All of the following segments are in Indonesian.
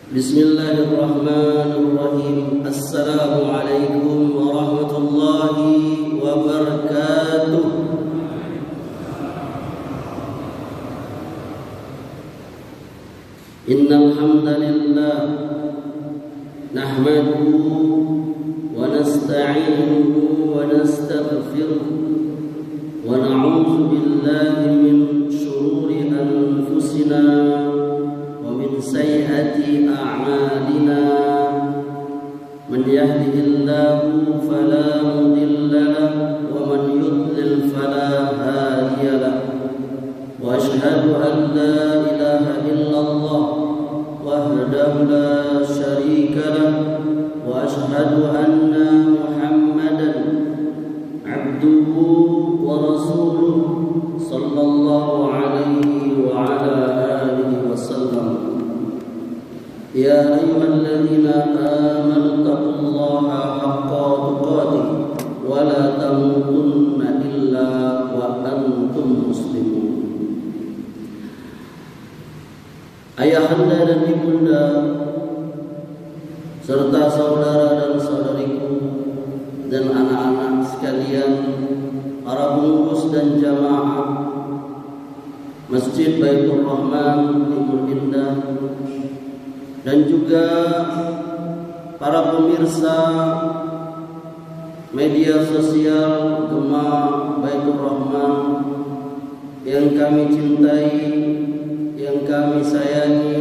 Bismillahirrahmanirrahim. Assalamualaikum warahmatullahi wabarakatuh. Innal hamdalillah nahmaduhu wa nasta'inuhu wa nastaghfiruh wa na'udzu billahi min shururi anfusina sayyiati a'malina man yahdihillahu fala mudilla lahu wa man yudlil fala hadiya lahu wa asyhadu an la ilaha illallah wahdahu la syarika lahu wa asyhadu anna muhammadan abduhu wa rasuluhu sallallahu alaihi wa ala alihi wa sallam. Ya ayyuhalladzina amanu taqullaha haqqa tuqatih wa la tamutunna illa wa antum muslimun. Ayahanda dan ibunda serta saudara dan saudariku dan anak-anak sekalian, para pengurus dan jamaah Masjid Baitur Rahman Timur Indah, dan juga para pemirsa media sosial Gema Baitur Rahman yang kami cintai, yang kami sayangi,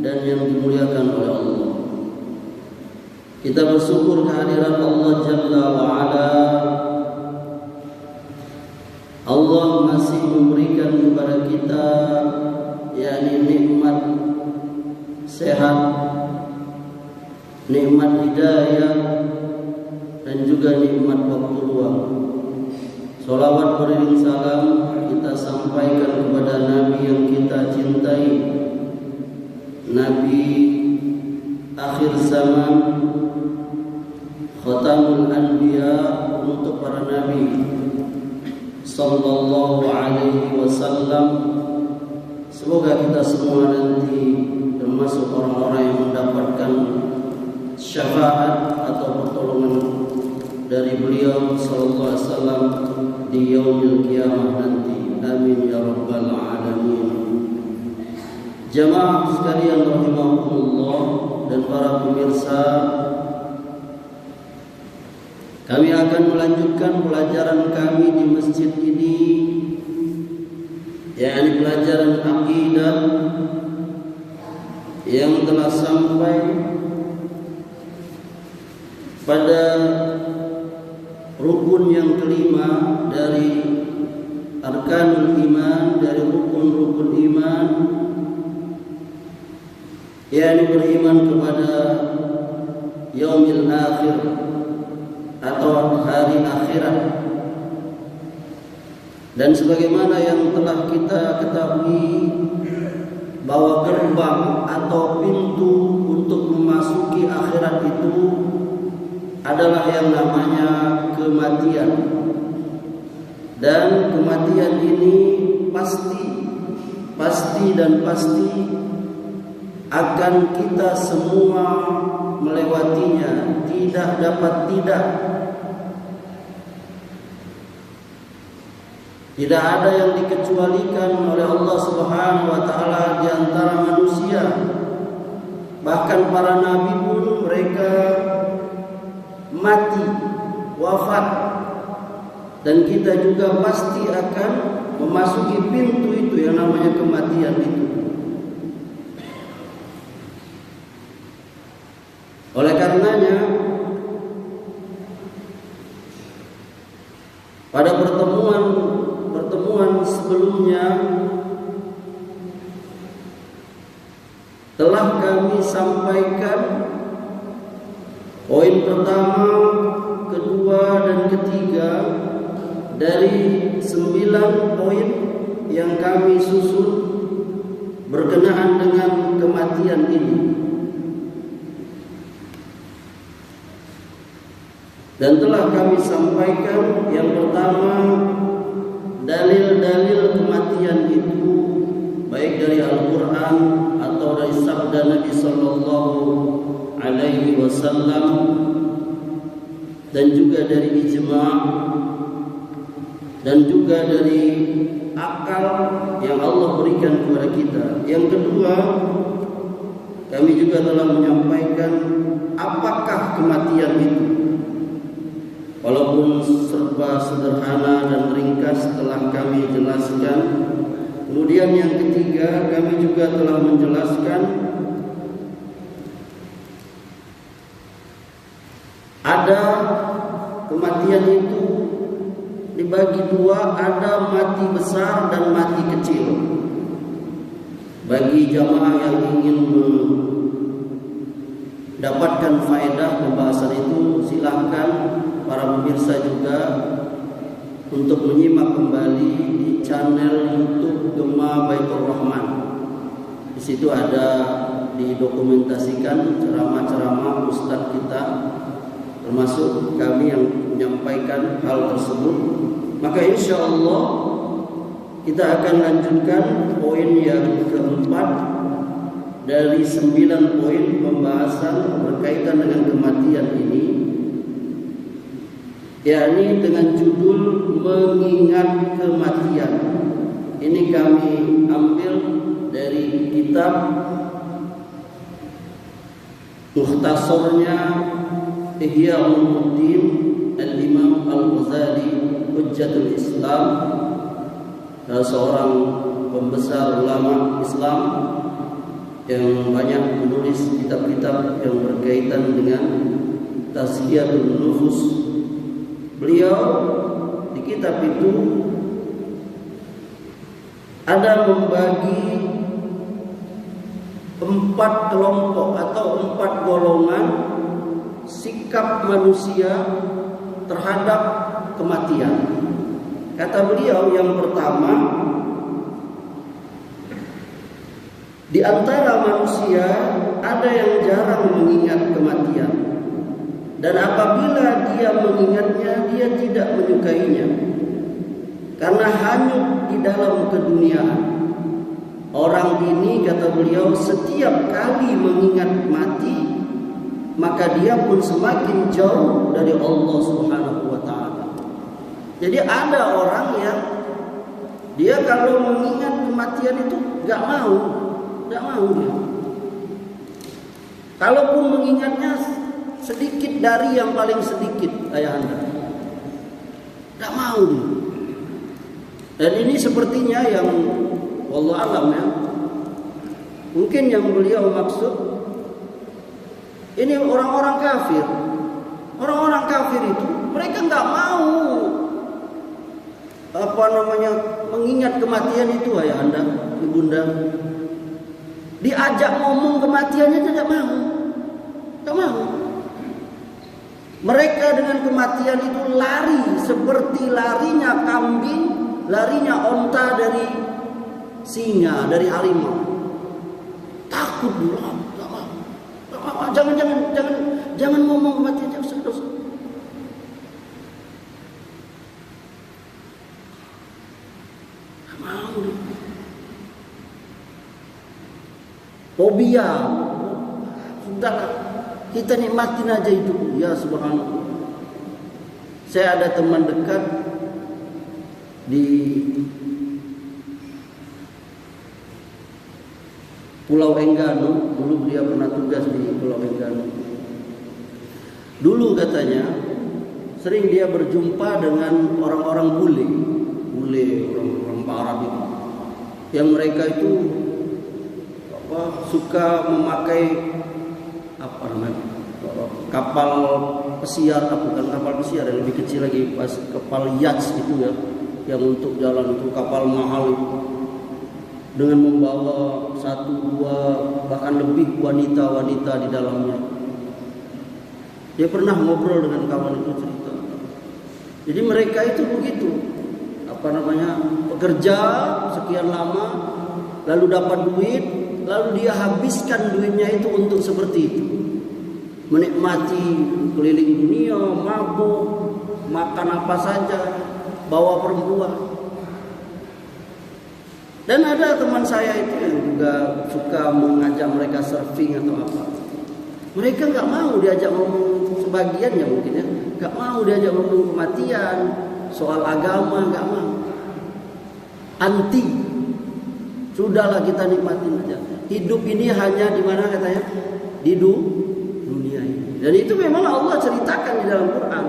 dan yang dimuliakan oleh Allah. Kita bersyukur kehadiran Allah Jalla wa'ala. Allah masih memberikan kepada kita yakni nikmat sehat, nikmat hidayah, dan juga nikmat waktu luang. Salawat beriring salam kita sampaikan kepada Nabi yang kita cintai, Nabi akhir zaman, Khatamul Anbiya, untuk para Nabi sallallahu alaihi wasallam. Semoga kita semua nanti termasuk orang-orang yang mendapatkan syafaat atau pertolongan dari beliau sallallahu alaihi wasallam di yaumil qiyamah nanti. Amin ya rabbal alamin. Jamaah sekalian rahimakumullah dan para pemirsa, kami akan melanjutkan pelajaran kami di masjid ini, yakni pelajaran akidah yang telah sampai pada rukun yang kelima dari arkanul iman, dari rukun-rukun iman, yakni beriman kepada yaumil akhir atau hari akhirat. Dan sebagaimana yang telah kita ketahui bahwa gerbang atau pintu untuk memasuki akhirat itu adalah yang namanya kematian. Dan kematian ini pasti dan pasti akan kita semua melewatinya, tidak dapat tidak. Tidak ada yang dikecualikan oleh Allah Subhanahu wa taala di antara manusia. Bahkan para nabi pun mereka mati, wafat. Dan kita juga pasti akan memasuki pintu itu yang namanya kematian itu. Oleh karenanya, pada pertemuan sebelumnya telah kami sampaikan poin pertama, kedua, dan ketiga dari 9 poin yang kami susun berkenaan dengan kematian ini. Dan telah kami sampaikan yang pertama, dalil-dalil kematian itu baik dari Al-Quran atau dari sabda Nabi Sallallahu Alaihi Wasallam, dan juga dari ijma', dan juga dari akal yang Allah berikan kepada kita. Yang kedua, kami juga telah menyampaikan apakah kematian itu. Walaupun serba sederhana dan ringkas telah kami jelaskan. Kemudian yang ketiga, kami juga telah menjelaskan ada kematian itu dibagi dua, ada mati besar dan mati kecil. Bagi jamaah yang ingin mendapatkan faedah pembahasan itu, silahkan para pemirsa juga untuk menyimak kembali di channel YouTube Gema Baitur Rahman. Di situ ada didokumentasikan ceramah-ceramah ustadz kita, termasuk kami yang menyampaikan hal tersebut. Maka insya Allah kita akan lanjutkan poin yang keempat dari 9 poin pembahasan berkaitan dengan kematian ini, yakni dengan judul mengingat kematian. Ini kami ambil dari kitab mukhtasarnya Ihya Ulumuddin Al-Imam Al-Ghazali Hujjatul Islam, seorang pembesar ulama Islam yang banyak menulis kitab-kitab yang berkaitan dengan tazkiyatun nufus. Beliau di kitab itu ada membagi 4 kelompok atau 4 golongan sikap manusia terhadap kematian. Kata beliau, yang pertama, di antara manusia ada yang jarang mengingat kematian, dan apabila dia mengingatnya, dia tidak menyukainya karena hanyut di dalam keduniaan. Orang ini, kata beliau, setiap kali mengingat mati, maka dia pun semakin jauh dari Allah Subhanahu wa ta'ala. Jadi ada orang yang dia kalau mengingat kematian itu gak mau dia. Kalaupun mengingatnya sedikit dari yang paling sedikit, ayah anda, gak mau dia. Dan ini sepertinya yang wallahu alam ya, mungkin yang beliau maksud ini orang-orang kafir. Orang-orang kafir itu mereka nggak mau mengingat kematian itu, ayah anda, ibunda. Diajak ngomong kematiannya tidak mau. Mereka dengan kematian itu lari seperti larinya kambing, larinya onta dari singa, dari harimau. Takut dulu. Jangan ngomong kematian, jangan. Mau. Fobia. Sudahlah, kita nikmatin aja hidup. Ya subhanallah. Saya ada teman dekat di Pulau Enggano. Dulu dia pernah tugas di Pulau Enggano. Dulu katanya sering dia berjumpa dengan orang-orang bule, orang-orang Arab itu, yang mereka itu suka memakai kapal pesiar, bukan kapal pesiar, yang lebih kecil lagi, kapal yacht itu ya, yang untuk jalan itu kapal mahal itu, dengan membawa 1, 2 bahkan lebih wanita-wanita di dalamnya. Dia pernah ngobrol dengan kawan itu, cerita. Jadi mereka itu begitu, bekerja sekian lama, lalu dapat duit, lalu dia habiskan duitnya itu untuk seperti itu, menikmati keliling dunia, mabuk, makan apa saja, bawa perempuan. Dan ada teman saya itu yang juga suka mengajak mereka surfing atau apa. Mereka nggak mau diajak ngomong, sebagiannya mungkin ya, nggak mau diajak ngomong kematian, soal agama nggak mau. Anti. Sudahlah kita nikmatin aja. Hidup ini hanya di mana katanya? Di dunia ini. Dan itu memang Allah ceritakan di dalam Quran.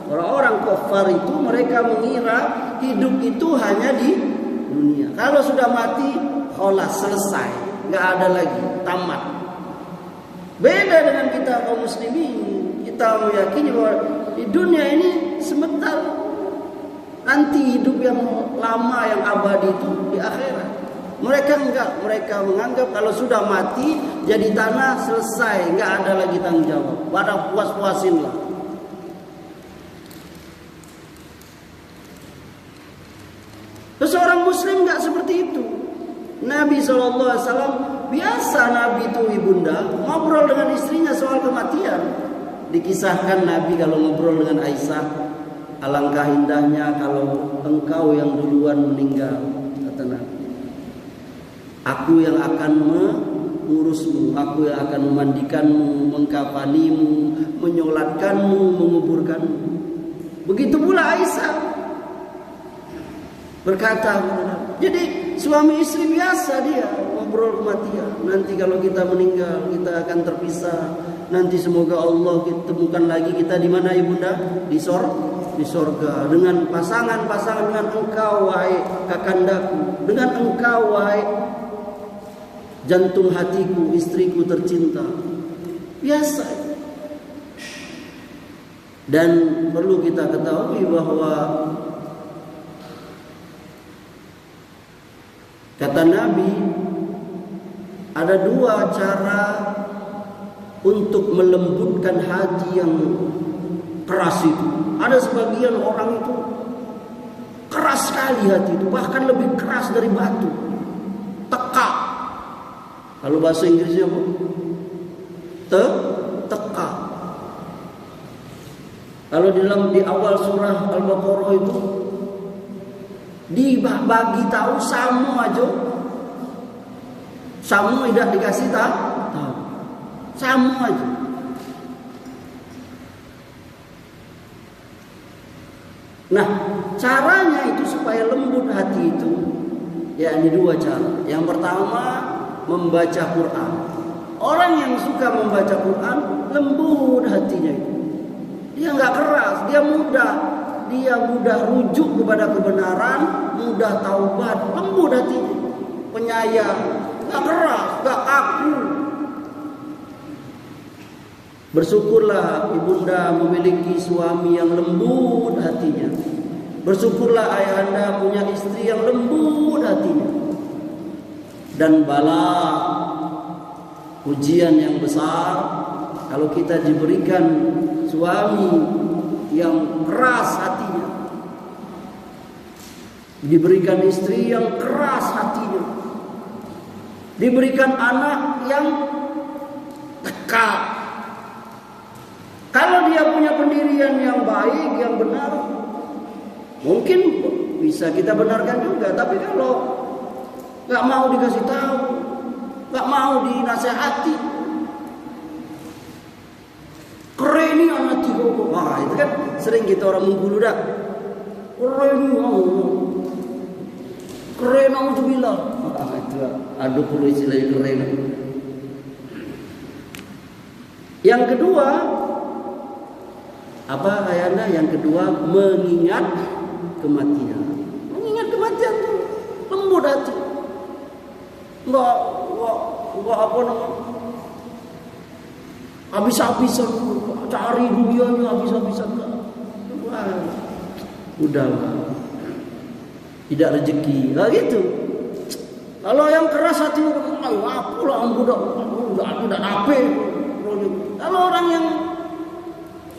Orang-orang kafir itu mereka mengira hidup itu hanya di dunia. Kalau sudah mati, kholas, selesai, nggak ada lagi, tamat. Beda dengan kita kaum muslimin. Kita meyakini bahwa di dunia ini sebentar, nanti hidup yang lama, yang abadi itu di akhirat. Mereka enggak, mereka menganggap kalau sudah mati jadi tanah, selesai, nggak ada lagi tanggung jawab. Pada puas-puasin lah. Seorang muslim nggak seperti itu. Nabi SAW biasa, Nabi itu ibunda ngobrol dengan istrinya soal kematian. Dikisahkan Nabi kalau ngobrol dengan Aisyah, alangkah indahnya kalau engkau yang duluan meninggal, kata Nabi. Aku yang akan mengurusmu, aku yang akan memandikanmu, mengkafanimu, menyolatkanmu, menguburkanmu. Begitu pula Aisyah berkata, jadi suami istri biasa dia ngobrol kematian. Nanti kalau kita meninggal, kita akan terpisah. Nanti semoga Allah kita temukan lagi kita di mana ibunda? Di sorga. Dengan pasangan-pasangan, dengan engkau wahai kakandaku, dengan engkau wahai jantung hatiku, istriku tercinta. Biasa. Dan perlu kita ketahui bahwa kata Nabi, ada dua cara untuk melembutkan hati yang keras itu. Ada sebagian orang itu keras sekali hati itu, bahkan lebih keras dari batu. Teka. Kalau bahasa Inggrisnya apa? Teka. Kalau di awal surah Al-Baqarah itu dibagi tahu samu aja. Samu tidak dikasih tahu. Samu aja. Nah, caranya itu supaya lembut hati itu, ya ini dua cara. Yang pertama, membaca Quran. Orang yang suka membaca Quran, lembut hatinya itu. Dia nggak keras, dia mudah rujuk kepada kebenaran, mudah taubat, lembut hatinya, penyayang, nggak keras, nggak kaku. Bersyukurlah ibunda memiliki suami yang lembut hatinya. Bersyukurlah ayahanda punya istri yang lembut hatinya. Dan bala ujian yang besar kalau kita diberikan suami yang keras hatinya, diberikan istri yang keras hatinya, diberikan anak yang teka. Kalau dia punya pendirian yang baik, yang benar, mungkin bisa kita benarkan juga. Tapi kalau nggak mau dikasih tahu, nggak mau dinasehati, keren nih anak tiga. Wah, itu kan sering kita orang menggulu dah. Keren nih, keren aku bilang. Itu aduh perlu istilahnya keren. Yang kedua, apa ayanda? Yang kedua, mengingat kematian. Mengingat kematian tuh lembut hati. Enggak apa namanya? Habis-habisan cari dunianya, habis-habisan. Wah, udahlah. Tidak rezeki. Lah gitu. Kalau yang keras hati, ayo apalah udah nape. Kalau orang yang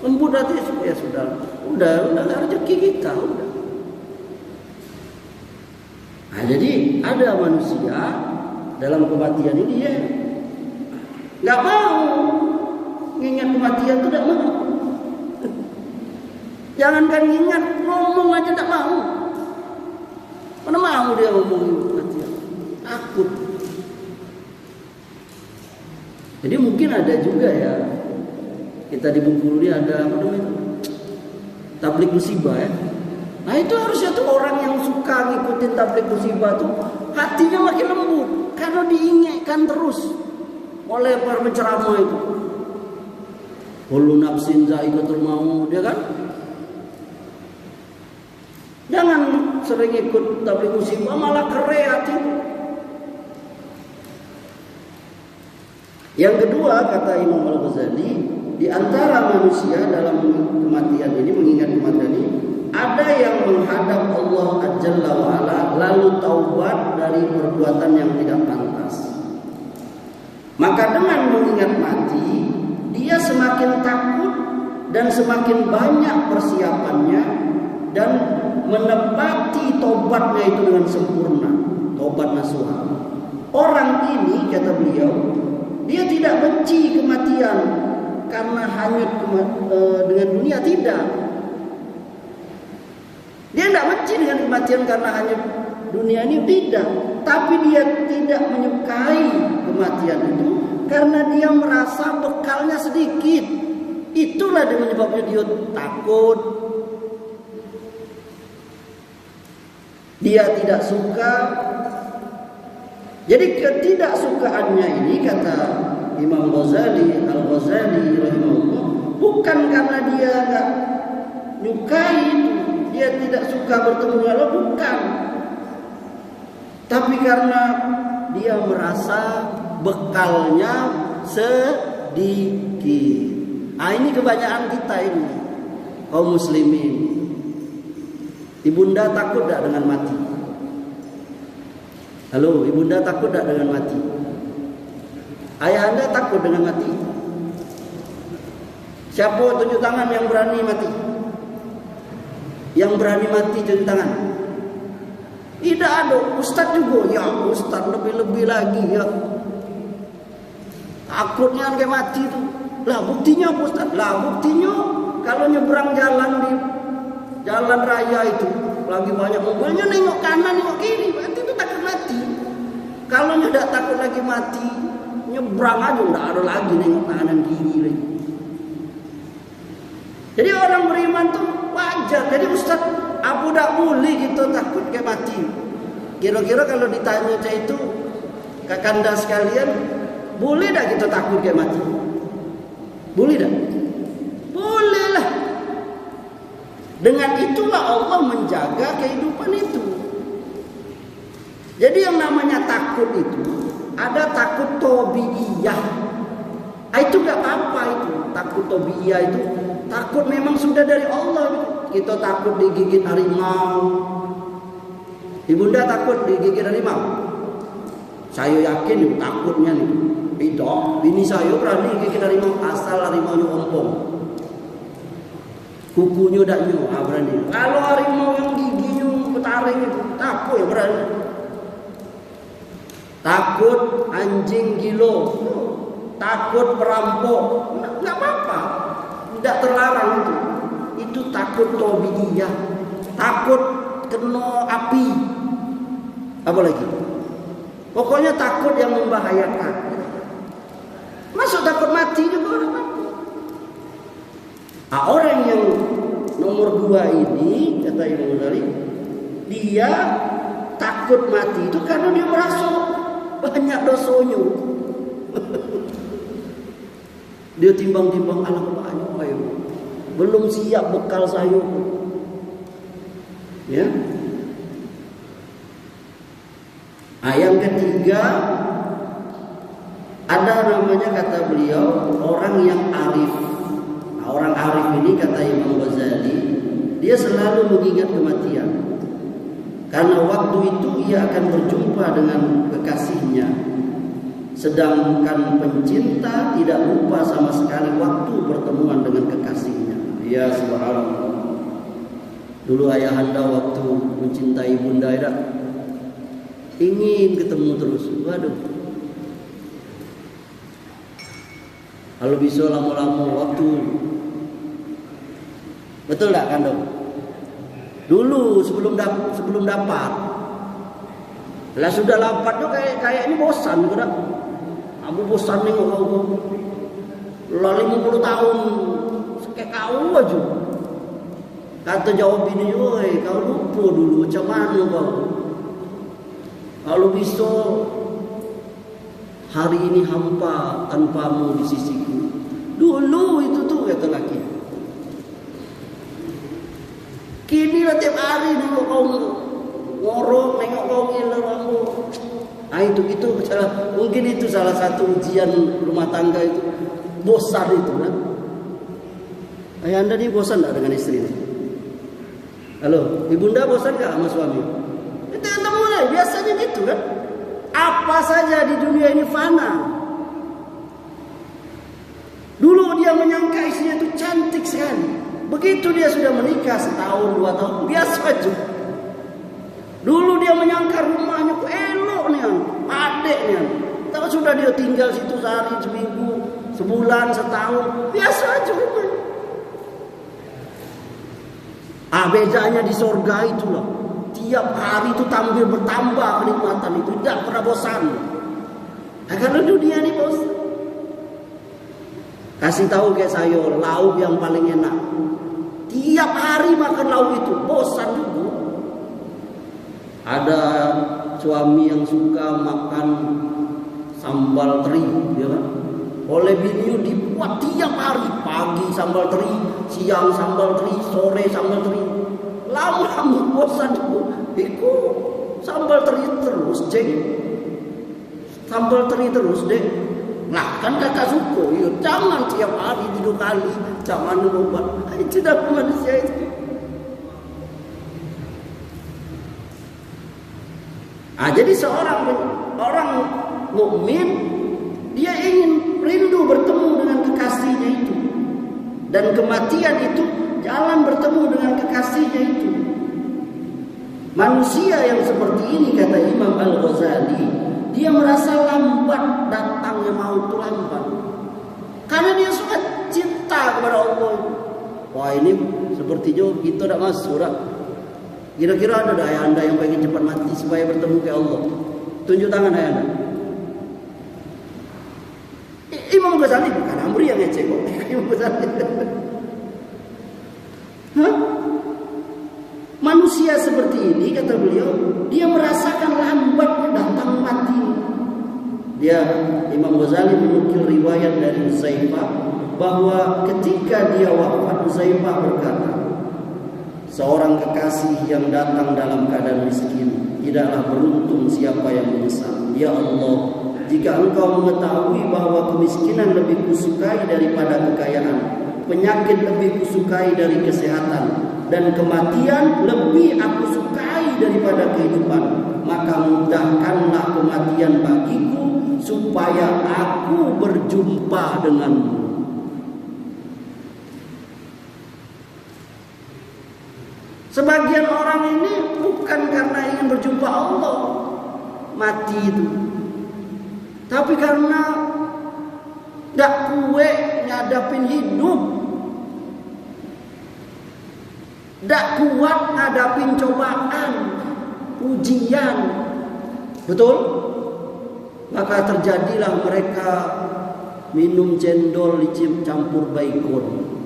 lembut hati, ya udah nggak rezeki kita, udah. Nah, jadi ada manusia dalam kematian ini ya nggak mau ingat kematian, itu tidak mau. Jangankan ingat, ngomong aja tidak mau. Mana mau dia ngomong kematian? takut. Jadi mungkin ada juga ya, kita di Bengkulu ini ada apa namanya, tablik musibah ya. Nah itu harusnya tuh orang yang suka ngikutin tablik musibah tuh hatinya makin lembut, karena diingatkan terus oleh para penceramah itu. Kullu nafsin za'iqatul maut, ya kan? Jangan sering ikut tablik musibah malah kere hati. Yang kedua, kata Imam Al-Ghazali, di antara manusia dalam kematian ini, mengingat kematian ini, ada yang menghadap Allah Jalla wa Ala lalu taubat dari perbuatan yang tidak pantas. Maka dengan mengingat mati, dia semakin takut dan semakin banyak persiapannya dan menepati tobatnya itu dengan sempurna, tobat nasuha. Orang ini, kata beliau, dia tidak benci kematian karena hanyut dengan dunia, tidak. Dia tidak benci dengan kematian karena hanyut dunia ini, tidak. Tapi dia tidak menyukai kematian itu karena dia merasa bekalnya sedikit. Itulah yang menyebabkan dia takut. Dia tidak suka. Jadi ketidaksukaannya ini, kata Imam Al-Ghazali rahimahullah, bukan karena dia nggak nyukai itu, dia tidak suka bertemu dengan Allah, bukan. Tapi karena dia merasa bekalnya sedikit. Ah, ini kebanyakan kita ini, kaum muslimin. Ibunda takut tak dengan mati? Halo, ibunda takut tak dengan mati? Ayah anda takut dengan mati? Siapa tunjuk tangan yang berani mati? Yang berani mati tunjuk tangan. Tidak ada. Ustaz juga. Ya Ustaz, lebih-lebih lagi ya. Takutnya kayak mati itu. Lah buktinya apa Ustaz? Lah buktinya kalau nyebrang jalan di jalan raya itu, lagi banyak mobilnya, nengok kanan nengok kiri, berarti itu takut mati. Kalau tidak takut lagi mati, nyebrang aja tidak ada lagi nengok kanan kiri lagi. Jadi orang beriman tuh wajar. Jadi Ustaz, aku tidak boleh gitu takut kayak mati. Kira-kira kalau ditanya itu kakanda sekalian, boleh tak kita takut kayak mati? Boleh tak? Boleh lah. Dengan itulah Allah menjaga kehidupan itu. Jadi yang namanya takut itu, ada takut tobiiyah. Itu gak apa-apa itu. Takut tobiiyah itu, takut memang sudah dari Allah. Kita takut digigit harimau. Ibunda takut digigit harimau? Saya yakin takutnya nih. Tidak, bini saya berani digigit harimau asal harimaunya ompong. Kukunya tak nyu, berani. Kalau harimau yang giginya ketaring itu, takut ya berani. Takut anjing gilo, takut perampok, nggak apa-apa, tidak terlarang itu. Itu takut tobiiyah, takut kena api, apa lagi? Pokoknya takut yang membahayakan. Masuk takut mati juga orang. Orang yang nomor 2 ini, kata Imam Ghazali, dia takut mati itu karena dia merasa banyak dosanya. Dia timbang-timbang, alah banyak ayo. Belum siap bekal saya. Ya. Yang ketiga, ada namanya, kata beliau, orang yang arif. Orang arif ini, kata Imam Ghazali, dia selalu mengingat kematian. Karena waktu itu ia akan berjumpa dengan kekasihnya. Sedangkan pencinta tidak lupa sama sekali waktu pertemuan dengan kekasihnya. Ya subhanallah. Dulu ayahanda waktu mencintai bunda tidak ingin ketemu terus. Waduh. Kalau bisa lama-lama waktu. Betul tak kan dong? Dulu sebelum dapat. Lah sudah lapat tuh kayak ini bosan juga dah. Aku bosan nih kau. Lah 50 tahun kayak kau aja. Kata jawab ini, "Oi, kau lupa dulu macam mana kau? Kalau bisa hari ini hampa tanpamu di sisiku. Dulu itu tuh," kata laki. "Kini lah tiap hari nengok kau ngorok, nengok kau ngiler aku." Itu mungkin itu salah satu ujian rumah tangga itu. Bosan itu kan. Ayah anda ni bosan tak dengan istri ini? Halo, ibunda bosan tak sama suami? Itu yang mulai, biasanya gitu kan. Apa saja di dunia ini fana. Dulu dia menyangka istrinya itu cantik sekali. Begitu dia sudah menikah setahun, 2 tahun, biasa aja. Dulu dia menyangka rumahnya kok elok nih, adek nih. Tapi sudah dia tinggal situ sehari, seminggu, sebulan, setahun, biasa aja rumahnya. Bedanya di sorga itulah. Tiap hari itu tampil bertambah kenikmatan itu, tidak pernah bosan. Karena dunia ini bosan. Kasih tahu kayak saya, lauk yang paling enak. Tiap hari makan lauk itu, bosan juga. Ada suami yang suka makan sambal teri, ya kan? Oleh biniu dibuat tiap hari, pagi sambal teri, siang sambal teri, sore sambal teri. Lama-lama bosan juga. Iku sambal teri terus, jeng. Sambal teri terus, deh. Nah, kan kakak suka, ya, jangan tiap hari 3 kali, jangan lupa. Itu dah manusia itu. Jadi seorang orang mukmin dia ingin rindu bertemu dengan kekasihnya itu, dan kematian itu jalan bertemu dengan kekasihnya itu. Manusia yang seperti ini, kata Imam Al-Ghazali, dia merasa lambat datangnya maut itu lambat, karena dia sangat cinta kepada Allah. Wah, ini sepertinya kita tidak masuk. Kira-kira ada ayah anda yang pengen cepat mati supaya bertemu ke Allah? Tunjuk tangan ayah anda. Imam Ghazali bukan Amri yang ngecek kok. Imam Ghazali. Manusia seperti ini, kata beliau, dia merasakan lambatnya datang mati. Imam Ghazali menukil riwayat dari Huzaifah bahwa ketika dia wafat, Huzaifah berkata, "Seorang kekasih yang datang dalam keadaan miskin, tidaklah beruntung siapa yang menyesal. Ya Allah, jika engkau mengetahui bahwa kemiskinan lebih kusukai daripada kekayaan, penyakit lebih kusukai dari kesehatan, dan kematian lebih aku sukai daripada kehidupan, maka mudahkanlah kematian bagiku supaya aku berjumpa denganmu." Sebagian orang ini bukan karena ingin berjumpa Allah mati itu, tapi karena tidak kuat ngadapin hidup, tidak kuat ngadapin cobaan, ujian. Betul? Maka terjadilah mereka minum cendol dicampur baikon.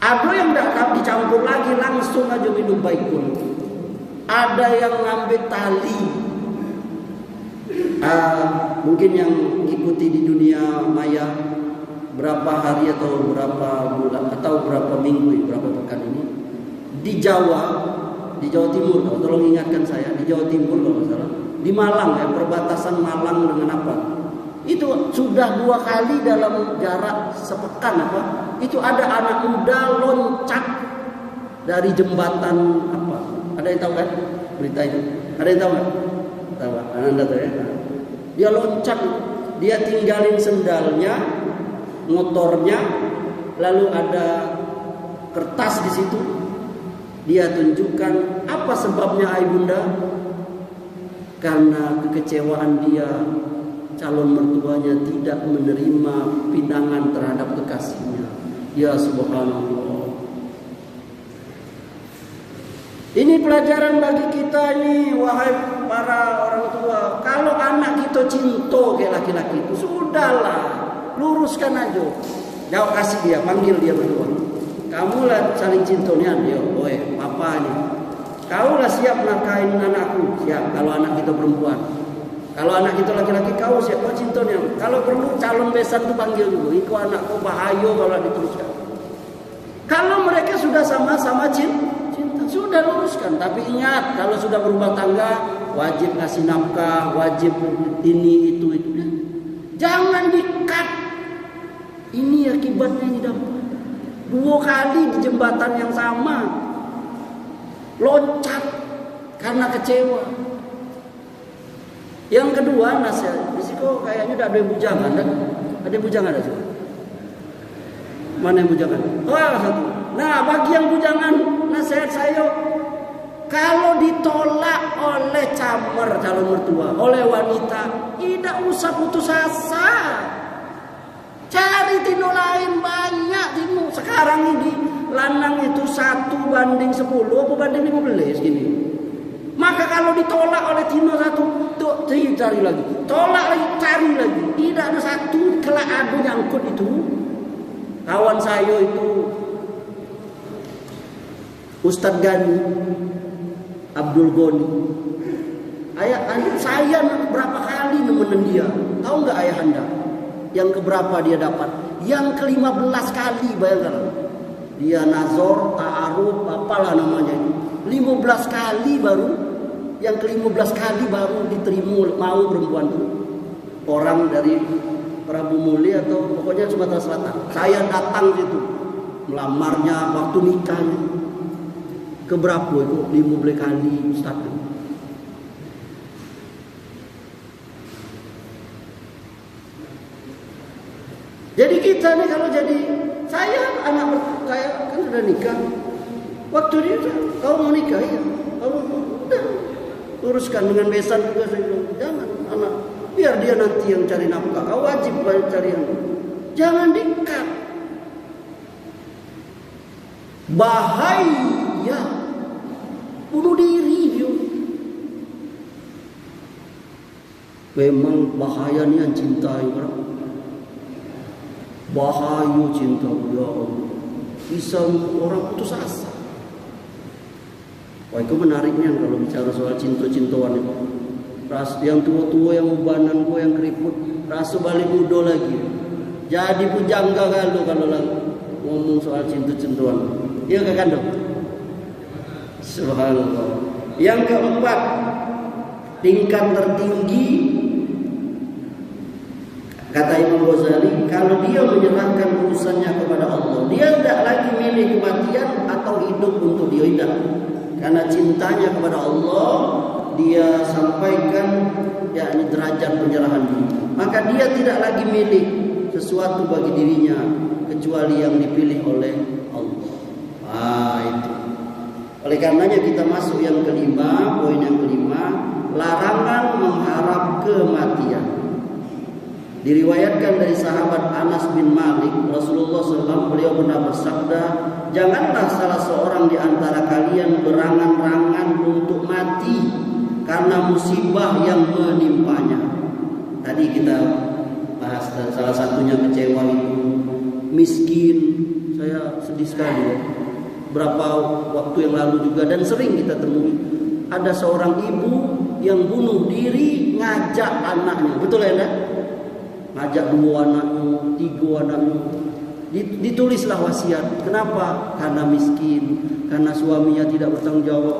Ada yang tidak dicampur lagi, langsung aja minum baikon. Ada yang ngambil tali. Mungkin yang ikuti di dunia maya berapa hari atau berapa bulan atau berapa minggu, berapa pekan ini di Jawa Timur. Tolong ingatkan saya, di Jawa Timur kalau nggak salah, di Malang, ya, perbatasan Malang dengan apa? Itu sudah 2 kali dalam jarak sepekan itu ada anak muda loncat dari jembatan apa? Ada yang tahu kan berita itu? Ada yang tahu nggak? Tahu? Anda tahu ya? Dia loncat, dia tinggalin sendalnya, motornya, lalu ada kertas di situ. Dia tunjukkan apa sebabnya, Ibunda? Karena kekecewaan dia, calon mertuanya tidak menerima pinangan terhadap kekasihnya. Ya subhanallah. Ini pelajaran bagi kita ini, wahai para orang tua. Kalau anak kita cinta kayak laki-laki itu, sudahlah, luruskan aja. Jauh kasih dia, panggil dia berdua. Kamu lah saling cintanya dia, boy, papa ini. Kau lah siap nafkahin anakku, siap. Kalau anak kita perempuan, kalau anak kita laki-laki, kau siap, kau cintanya. Kalau perlu calon besan tuh panggil dulu. Iku anakku bahaya kalau diteruskan. Kalau mereka sudah sama-sama cinta, sudah luruskan. Tapi ingat, kalau sudah berumah tangga, wajib kasih nafkah, wajib ini itu. Jangan di-cut. Ini akibatnya ini dapat 2 kali di jembatan yang sama, loncat karena kecewa. Yang kedua, nasihat. Risiko kayaknya udah ada yang bujangan, kan? Ada yang bujangan ada juga. Mana yang bujangan? Oh, satu. Nah, bagi yang bujangan, nasihat saya, kalau ditolak oleh camer calon mertua, oleh wanita, tidak usah putus asa. Cari tino lain, banyak tino. Sekarang ini lanang itu 1 banding 10 apa banding 15 gini. Maka kalau ditolak oleh tino 1, tuh cari lagi. Tolak lagi, cari lagi. Tidak ada 1, kelak ada nyangkut itu. Kawan saya itu Ustadz Gani Abdul Goni. Ayah saya berapa kali nemenin dia. Tahu nggak ayah anda? Yang keberapa dia dapat? Yang ke-15 kali, bayangkan. Dia nazor, ta'aruf, apalah namanya ini. 15 kali baru. Yang ke-15 kali baru diterima mau perempuan itu. Orang dari Prabu Muli atau pokoknya Sumatera Selatan. Saya datang situ. Melamarnya, waktu nikahnya. Keberapa itu? 15 kali Ustaz. Jadi kita nih kalau jadi saya anak saya kan sudah nikah. Waktu dia kau mau nikah ya, kau udah uruskan dengan besan juga saya bilang jangan anak biar dia nanti yang cari nafkah. Kau wajib cari yang jangan dikat. Bahaya, bunuh diri dia. Memang bahaya nih yang cintai orang. Bahaya cinta, ya Allah. Bisa orang putus asa. Wah, itu menariknya kalau bicara soal cinta-cintaan itu. Yang tua-tua, yang ubanan gue, yang keriput, rasa balik muda lagi. Jadi pujangga kalau lagi ngomong soal cinta-cintaan. Iya kan dok? Subhanallah. Yang keempat, tingkat tertinggi. Kata Imam Ghazali, kalau dia menyerahkan urusannya kepada Allah, dia tidak lagi milih kematian atau hidup untuk dia tidak. Karena cintanya kepada Allah, dia sampaikan yakni derajat penyerahan diri. Maka dia tidak lagi milih sesuatu bagi dirinya kecuali yang dipilih oleh Allah. Itu. Oleh karenanya kita masuk yang kelima, poin yang kelima, larangan mengharap kematian. Diriwayatkan dari sahabat Anas bin Malik, Rasulullah SAW beliau pernah bersabda, janganlah salah seorang di antara kalian berangan-angan untuk mati karena musibah yang menimpanya. Tadi kita bahas salah satunya kecewa itu, miskin. Saya sedih sekali ya. Berapa waktu yang lalu juga dan sering kita temui ada seorang ibu yang bunuh diri ngajak anaknya, betul ya? Ngajak 2 anaknya, 3 anaknya. Ditulislah wasiat. Kenapa? Karena miskin, karena suaminya tidak bertanggung jawab.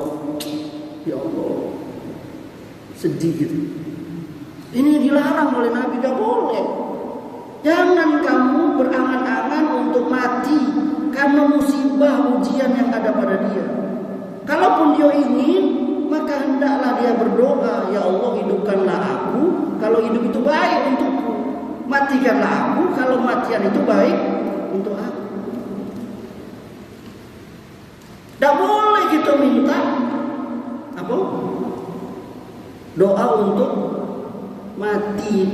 Ya Allah, sedih gitu. Ini dilarang oleh Nabi, tidak boleh. Jangan kamu berangan-angan untuk mati karena musibah ujian yang ada pada dia. Kalaupun dia ingin, maka hendaklah dia berdoa, ya Allah hidupkanlah aku kalau hidup itu baik untukku. Matikanlah aku kalau matian itu baik untuk aku. Tidak boleh kita minta apa? Doa untuk mati.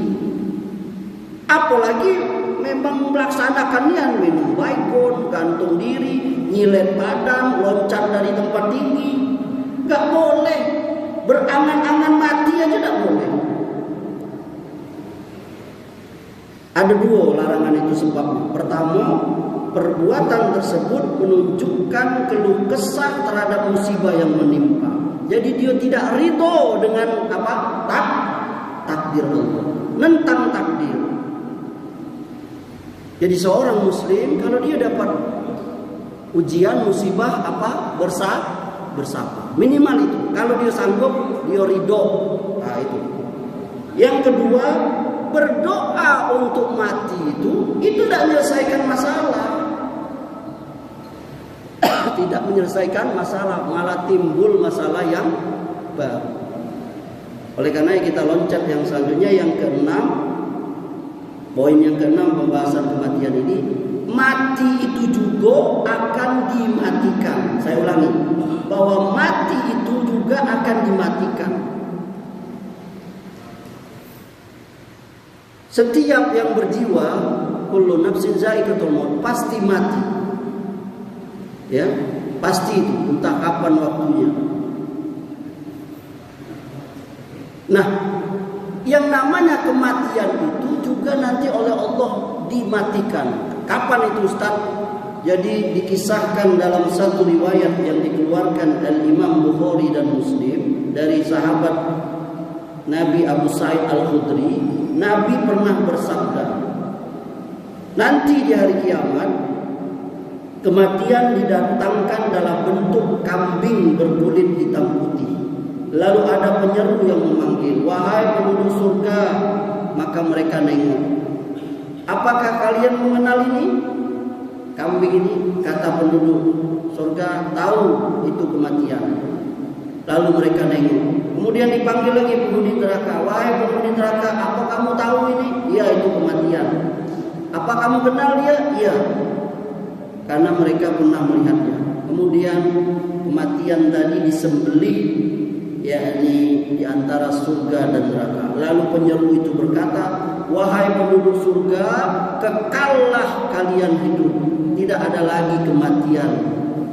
Apalagi memang melaksanakannya, minum baygon, gantung diri, nyilet badan, loncat dari tempat tinggi. Nggak boleh. Berangan-angan mati aja nggak boleh. Ada dua larangan itu sebabnya. Pertama, perbuatan tersebut menunjukkan keluh kesah terhadap musibah yang menimpa. Jadi dia tidak ridho dengan apa? Takdir Allah. Nentang takdir. Jadi seorang muslim kalau dia dapat ujian musibah apa? Bersabar. Minimal itu. Kalau dia sanggup, dia ridho. Nah itu. Yang kedua, berdoa untuk mati itu tidak menyelesaikan masalah. Tidak menyelesaikan masalah, malah timbul masalah yang baru. Oleh karena kita loncat yang selanjutnya, yang keenam. Poin yang keenam pembahasan kematian ini, mati itu juga akan dimatikan. Saya ulangi, bahwa mati itu juga akan dimatikan. Setiap yang berjiwa, kullu nafsin za'iqatul maut, pasti mati. Ya, pasti itu, entah kapan waktunya. Nah, yang namanya kematian itu juga nanti oleh Allah dimatikan. Kapan itu Ustaz? Jadi dikisahkan dalam satu riwayat yang dikeluarkan Al-Imam Bukhari dan Muslim dari sahabat Nabi Abu Sa'id Al-Khudri, Nabi pernah bersabda, nanti di hari kiamat kematian didatangkan dalam bentuk kambing berkulit hitam putih. Lalu ada penyeru yang memanggil, wahai penduduk surga. Maka mereka nengok. Apakah kalian mengenal ini? Kambing ini, kata penduduk surga, tahu itu kematian. Lalu mereka nengok. Kemudian dipanggil lagi penghuni neraka, wahai penghuni neraka, apa kamu tahu ini? Iya, itu kematian. Apa kamu kenal dia? Iya. Karena mereka pernah melihatnya. Kemudian kematian tadi disembelih, yakni di antara surga dan neraka. Lalu penyeru itu berkata, wahai penduduk surga, kekallah kalian hidup. Tidak ada lagi kematian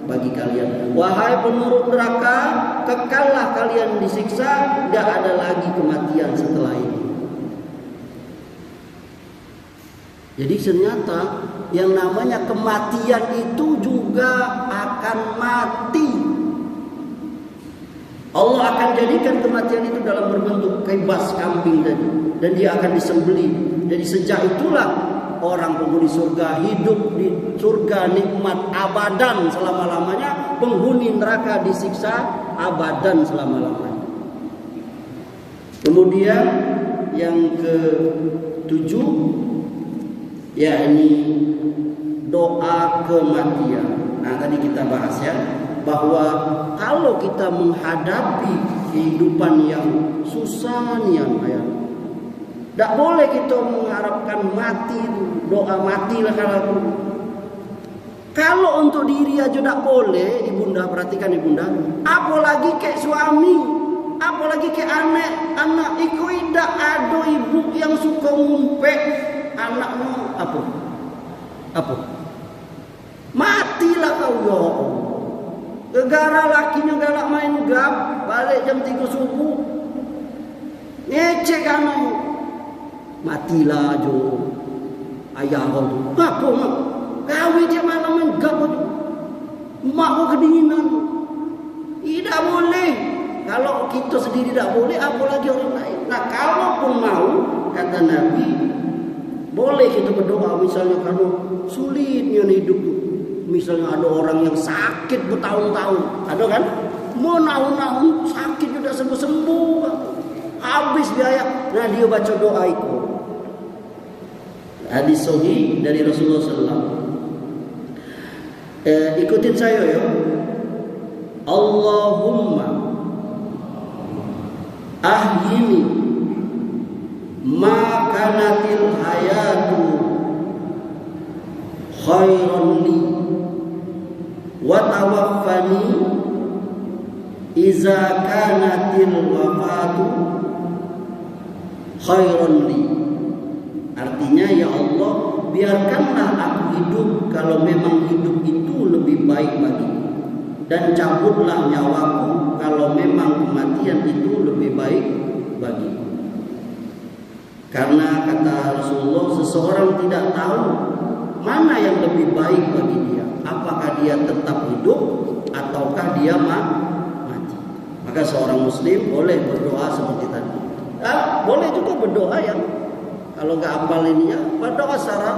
bagi kalian. Wahai penduduk neraka, kekallah kalian disiksa. Tidak ada lagi kematian setelah ini. Jadi ternyata yang namanya kematian itu juga akan mati. Allah akan jadikan kematian itu dalam berbentuk kebas kambing tadi, dan dia akan disembelih. Jadi sejak itulah orang penghuni surga hidup di surga nikmat abadan selama-lamanya, penghuni neraka disiksa abadan selama-lamanya. Kemudian yang ke-7, yakni doa kematian. Nah, tadi kita bahas ya, bahwa kalau kita menghadapi kehidupan yang susah nih ya, tidak boleh kita mengharapkan mati, doa matilah kalau untuk diri aja tidak boleh. Ibunda, perhatikan ibunda, apalagi kayak suami, apalagi kayak anak iku tidak ada ibu yang suka ngumpet anakmu apa matilah kau ya. Gegara lakinya galak main gap, balik jam 3 subuh, ngecek anak, matilah jo ayah kau tu. Apa mak? Kau dia malam main gap tu, mak kau kedinginan. Tidak boleh. Kalau kita sendiri tidak boleh, apalagi orang lain. Nah, kalaupun mau, kata Nabi, boleh kita berdoa. Misalnya kalau sulitnya hidup tu, misalnya ada orang yang sakit bertahun-tahun, ada kan? Mau tahun-tahun sakit sudah sembuh-sembuh, habis biaya. Nah, dia baca doa itu. Hadis sahih dari Rasulullah SAW. Ikutin saya ya. Allahumma ahyini ma kanatil hayatu khairan li wa tawaffani iza kanatil wafatu khairan li. Artinya, ya Allah, biarkanlah aku hidup kalau memang hidup itu lebih baik bagiku, dan cabutlah nyawaku kalau memang kematian itu lebih baik bagiku. Karena kata Rasulullah, seseorang tidak tahu mana yang lebih baik bagi dia. Apakah dia tetap hidup ataukah dia mati. Maka seorang muslim boleh berdoa seperti tadi. Boleh juga berdoa yang kalau nggak hafal ininya, berdoa secara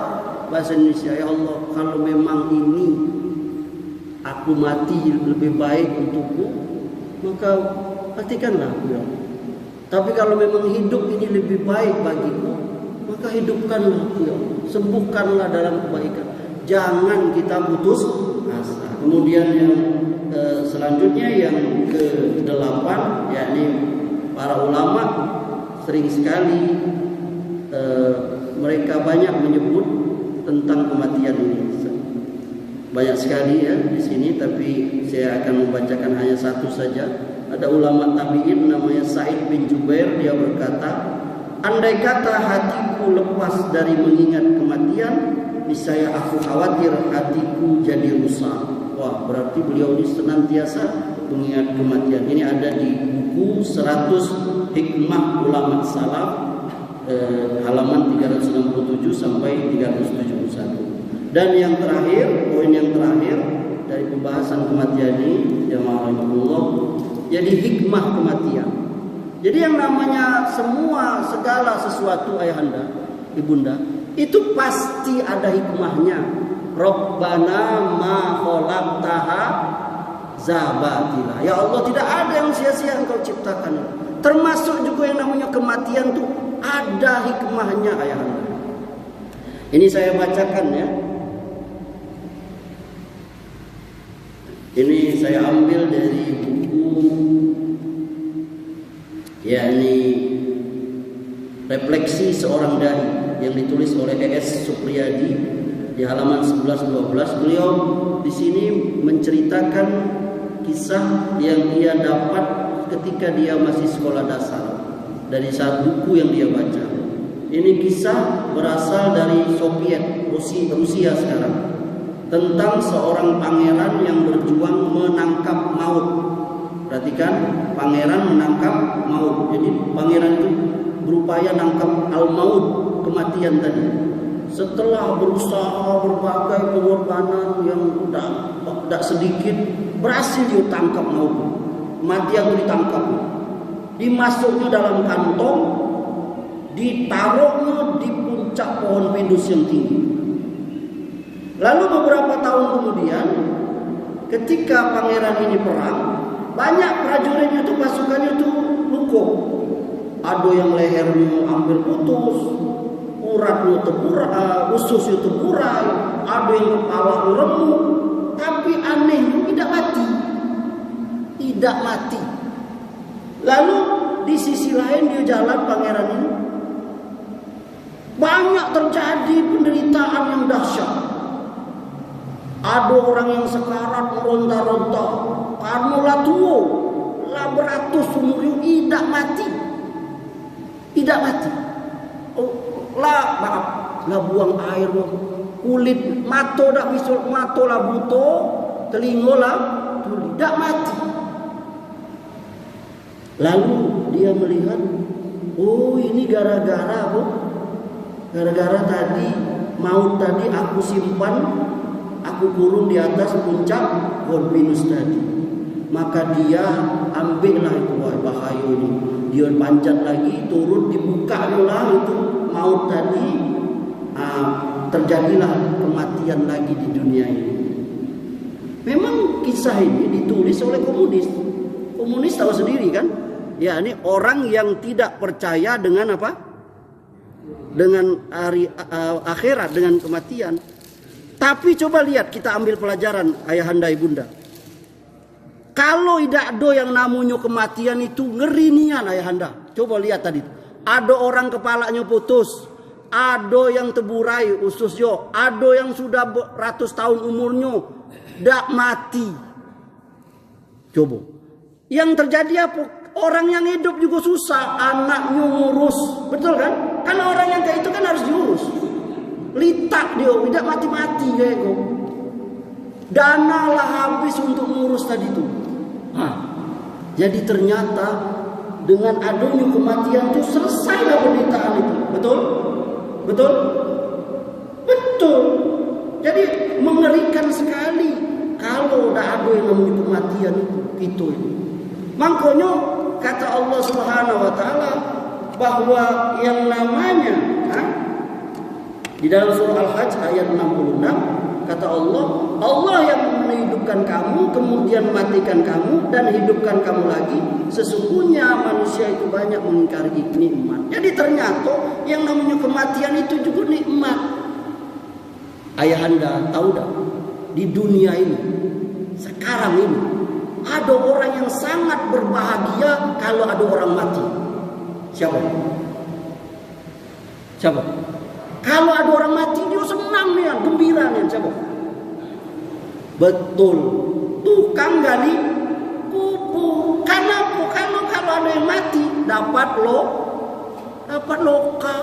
bahasa Indonesia. Ya Allah, kalau memang ini aku mati lebih baik untukku, maka matikanlah aku ya. Tapi kalau memang hidup ini lebih baik bagiku, maka hidupkanlah aku ya. Sembuhkanlah dalam kebaikan. Jangan kita putus asa. Kemudian yang selanjutnya yang ke-8, yakni para ulama sering sekali mereka banyak menyebut tentang kematian ini. Banyak sekali ya di sini, tapi saya akan membacakan hanya satu saja. Ada ulama tabi'in namanya Sa'id bin Jubair, dia berkata, andai kata hatiku lepas dari mengingat kematian, niscaya aku khawatir hatiku jadi rusak. Wah, berarti beliau ini senantiasa mengingat kematian. Ini ada di buku 100 Hikmah Ulama Salaf, halaman 367 sampai 371. Dan yang terakhir, poin yang terakhir dari pembahasan kematian ini, jamaah rahimahullah, jadi hikmah kematian. Jadi yang namanya segala sesuatu ayahanda, ibunda, itu pasti ada hikmahnya. Rabbana ma khalaqtaha zabatila. Ya Allah, tidak ada yang sia-sia Engkau ciptakan. Termasuk juga yang namanya kematian itu ada hikmahnya ayahanda. Ini saya bacakan ya. Ini saya ambil dari buku yakni Refleksi Seorang Dai yang ditulis oleh E.S. Supriyadi di halaman 11-12. Beliau di sini menceritakan kisah yang dia dapat ketika dia masih sekolah dasar dari saat buku yang dia baca. Ini kisah berasal dari Soviet, Rusia sekarang, tentang seorang pangeran yang berjuang menangkap maut. Perhatikan, pangeran menangkap maut. Jadi pangeran itu berupaya nangkap al-maut, kematian tadi. Setelah berusaha berbagai pengorbanan yang tidak sedikit, berhasil dia tangkap maut. Kematian itu ditangkap, dimasuknya dalam kantong, ditaruhnya di puncak pohon pinus yang tinggi. Lalu beberapa tahun kemudian, ketika pangeran ini perang, banyak prajuritnya itu, pasukannya itu luka. Ada yang lehernya hampir putus, uratnya terburai, ususnya terburai, ada yang kepala remuk, tapi anehnya tidak mati. Tidak mati. Lalu di sisi lain dia jalan pangeran ini, banyak terjadi penderitaan yang dahsyat. Ada orang yang sekarat meronta-ronta karena lah tua, lah beratus umurnya tidak mati. Tidak mati. Lah buang air, kulit mata dak bisa, mata lah buta, telinga lah tuli, tidak mati. Lalu dia melihat, oh ini gara-gara apa? Gara-gara tadi maut tadi aku simpan, aku kurung di atas puncak pohon pinus tadi. Maka dia ambillah itu, wah bahaya ini. Dia panjat lagi, turun, dibuka lah itu maut tadi. Terjadilah kematian lagi di dunia ini. Memang kisah ini ditulis oleh komunis. Komunis tahu sendiri kan? Ya, ini orang yang tidak percaya dengan apa? Dengan hari akhirat, dengan kematian. Tapi coba lihat, kita ambil pelajaran ayahanda ibunda. Kalau tidak ada yang namanya kematian itu ngeri nian ayahanda. Coba lihat tadi. Ada orang kepalanya putus, ada yang terburai ususnya, ada yang sudah beratus tahun umurnya tidak mati. Coba. Yang terjadi apa? Orang yang hidup juga susah, anaknya ngurus, betul kan? Kan orang yang kayak itu kan harus diurus. Litak dia, tidak mati-mati kayak itu. Dana lah habis untuk ngurus tadi itu. Jadi ternyata dengan adanya kematian itu selesailah penderitaan itu. Betul? Betul? Betul. Jadi mengerikan sekali kalau udah ada yang namanya kematian itu. Makanya kata Allah Subhanahu wa taala bahwa yang namanya di dalam surah Al-Hajj ayat 66 kata Allah, Allah yang menghidupkan kamu, kemudian matikan kamu dan hidupkan kamu lagi. Sesungguhnya manusia itu banyak mengingkari nikmat. Jadi ternyata yang namanya kematian itu juga nikmat. Ayahanda tahu tak? Di dunia ini, sekarang ini, ada orang yang sangat berbahagia kalau ada orang mati. Siapa? Siapa? Kalau ada orang mati dia senang nih, gembira nih. Siapa? Betul. Tukang gali kubur. Karena kalau ada yang mati dapat loka.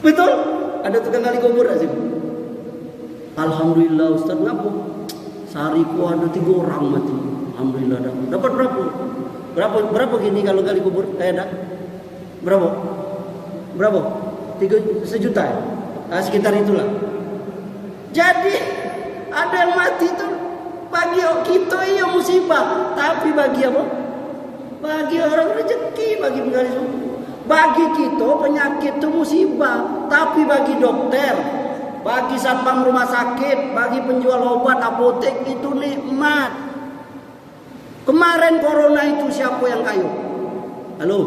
Betul? Ada tukang gali kubur sih? Alhamdulillah Ustaz, ngapa? Sehariku ada 3 orang mati. Alhamdulillah dapat berapa? Berapa gini kalau gali kubur? Kayak berapa? 1 juta ya? Sekitar itulah. Jadi ada yang mati itu bagi kita iya musibah, tapi bagi apa? Bagi orang rezeki, bagi penggali sumur. Bagi kita penyakit itu musibah, tapi bagi dokter, bagi satpam rumah sakit, bagi penjual obat apotek itu nikmat. Kemarin corona itu siapa yang kayu? Halo?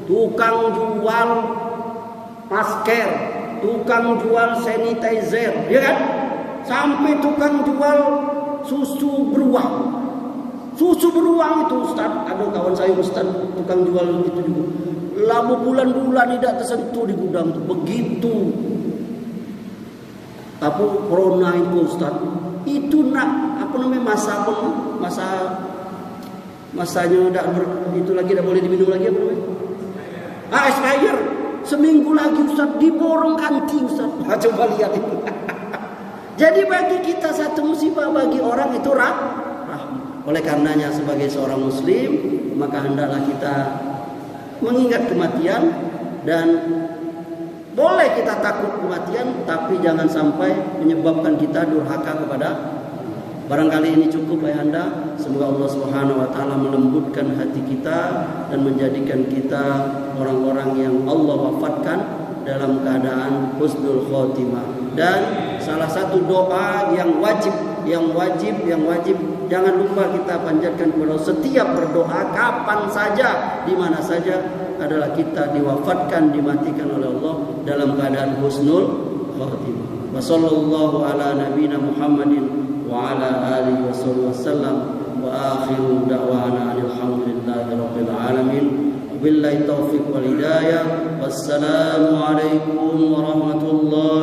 Tukang jual masker, tukang jual sanitizer, ya kan? Sampai tukang jual susu beruang. Susu beruang itu Ustaz, ada kawan saya Ustaz tukang jual itu juga. Lama bulan-bulan tidak tersentuh di gudang itu. Begitu. Tapi corona itu Ustaz, itu masanya itu lagi tidak boleh diminum lagi apa namanya? Expired. Seminggu lagi Ustaz diborong kanti Ustaz. Coba lihat itu. Jadi bagi kita satu musibah, bagi orang itu rahmat. Oleh karenanya sebagai seorang muslim, maka hendaklah kita mengingat kematian. Dan boleh kita takut kematian, tapi jangan sampai menyebabkan kita durhaka kepada. Barangkali ini cukup ayahanda. Semoga Allah Subhanahu wa taala melembutkan hati kita dan menjadikan kita orang-orang yang Allah wafatkan dalam keadaan husnul khotimah. Dan salah satu doa yang wajib jangan lupa kita panjatkan kepada setiap berdoa kapan saja, di mana saja, adalah kita diwafatkan, dimatikan oleh Allah dalam keadaan husnul khotimah. Wa sallallahu ala nabiyina Muhammadin wa ala alihi wasallam wa akhiru da'wana alhamdulillahi rabbil alamin. Billahi taufiq wal hidayah. Wassalamu alaikum warahmatullahi